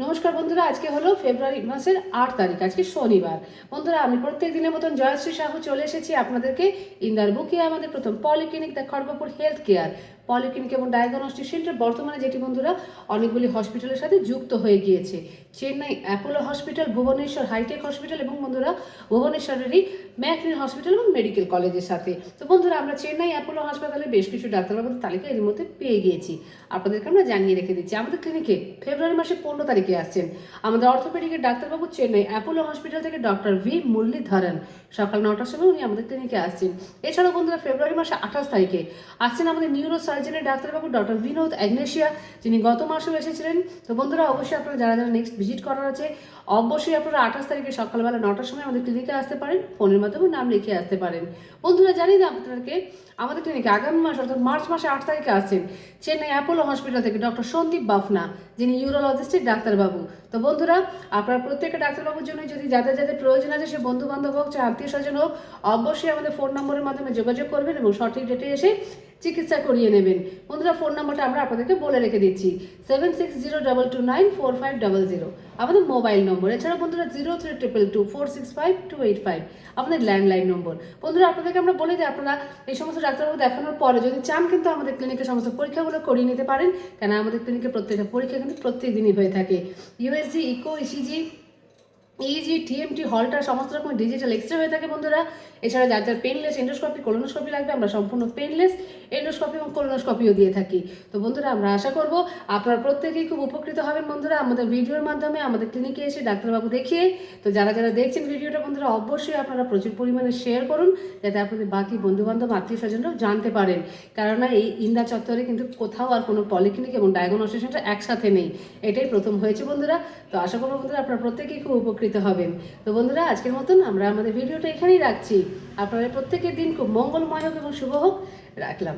নমস্কার বন্ধুরা, আজকে হলো ফেব্রুয়ারি মাসের 8 তারিখ, আজকে শনিবার। বন্ধুরা, আমি প্রত্যেক দিনের মতন জয়শ্রী সাহু চলে এসেছি আপনাদেরকে ইন্দার বুকে আমাদের প্রথম polyclinic the Kharagpur health care polyclinic এবং ডায়াগনস্টিক সেন্টার, বর্তমানে যেটি বন্ধুরা অনেকগুলি হসপিটালের সাথে যুক্ত হয়ে গিয়েছে। Chennai Apollo hospital, Bhubaneswar hi tech hospital এবং বন্ধুরা ভুবনেশ্বরেরই ম্যাকলিন হসপিটাল এবং মেডিকেল কলেজের সাথে। তো বন্ধুরা, আমরা চেন্নাই অ্যাপোলো হাসপাতালে বেশ কিছু ডাক্তারবাবুদের তালিকা এর মধ্যে পেয়ে গিয়েছি, আপনাদেরকে আমরা জানিয়ে রেখে দিচ্ছি। আমাদের ক্লিনিকে ফেব্রুয়ারি মাসে 15 তারিখে আসছেন আমাদের অর্থোপেডিকের ডাক্তারবাবু চেন্নাই অ্যাপোলো হসপিটাল থেকে ডক্টর ভি মুরলীধরন। সকাল 9টার সময় উনি আমাদের ক্লিনিকে আসছেন। এছাড়াও বন্ধুরা ফেব্রুয়ারি মাসে 28 তারিখে আসছেন আমাদের নিউরো সার্জনের ডাক্তারবাবু ডক্টর বিনোদ অ্যাগনেশিয়া, যিনি গত মাসেও এসেছিলেন। তো বন্ধুরা, অবশ্যই আপনারা যারা যারা নেক্সট ভিজিট করার আছে অবশ্যই আপনারা 28 তারিখে সকালবেলা 9টার সময় আমাদের ক্লিনিকে আসতে পারেন, ফোনের মাধ্যমে নাম লিখে আসতে পারেন। বন্ধুরা, জানি না আপনাদেরকে আমাদের ক্লিনিকে আগামী মাস অর্থাৎ মার্চ মাসে 8 তারিখে আসছেন চেন্নাই অ্যাপোলো হসপিটাল থেকে ডক্টর সন্দীপ বাফনা, যিনি ইউরোলজিস্টের ডাক্তারবাবু। তো বন্ধুরা, আপনারা প্রত্যেকটা ডাক্তারবাবুর জন্য যদি যাদের যাদের প্রয়োজন আছে, সে বন্ধু বান্ধব হোক, চাই আত্মীয় স্বজন হোক, অবশ্যই আমাদের ফোন নম্বরের মাধ্যমে যোগাযোগ করবেন এবং সঠিক ডেটে এসে চিকিৎসা করিয়ে নেবেন। বন্ধুরা, ফোন নাম্বারটা আমরা আপনাদেরকে বলে রেখে দিচ্ছি 7602294500 আমাদের মোবাইল নম্বর। এছাড়া বন্ধুরা 03222465 আমাদের ল্যান্ডলাইন নম্বর। বন্ধুরা, আপনাদেরকে আমরা বলি যে আপনারা এই সমস্ত ডাক্তারবাবু দেখানোর পরে যদি চান কিন্তু আমাদের ক্লিনিকের সমস্ত পরীক্ষাগুলো করিয়ে নিতে পারেন, কেন আমাদের ক্লিনিকে প্রত্যেকটা পরীক্ষা কিন্তু প্রত্যেক দিনই হয়ে থাকে। USG, echo, ECG, EEG, TMT, Holter সমস্ত রকম ডিজিটাল এক্সরে হয়ে থাকে বন্ধুরা। এছাড়া যার যার পেনলেস এন্ডোস্কপি, কোলোনোস্কপি লাগবে, আমরা সম্পূর্ণ পেনলেস এন্ডোস্কপি এবং কোলোনোস্কপিও দিয়ে থাকি। তো বন্ধুরা, আমরা আশা করব আপনারা প্রত্যেকেই খুব উপকৃত হবেন বন্ধুরা আমাদের ভিডিওর মাধ্যমে আমাদের ক্লিনিকে এসে ডাক্তারবাবু দেখিয়ে। তো যারা যারা দেখছেন ভিডিওটা বন্ধুরা, অবশ্যই আপনারা প্রচুর পরিমাণে শেয়ার করুন, যাতে আপনাদের বাকি বন্ধুবান্ধব আত্মীয় স্বজনরাও জানতে পারেন। কেননা এই ইন্দা চত্বরে কিন্তু কোথাও আর কোনো পলিক্লিনিক এবং ডায়াগনস্টিক সেন্টার একসাথে নেই, এটাই প্রথম হয়েছে বন্ধুরা। তো আশা করবো বন্ধুরা আপনারা প্রত্যেকেই খুব উপকৃত হবেন। তো বন্ধুরা, আজকের মতন আমরা আমাদের ভিডিওটা এখানেই রাখছি। আপনাদের প্রত্যেকের দিন খুব মঙ্গলময় হোক এবং শুভ হোক। রাখলাম।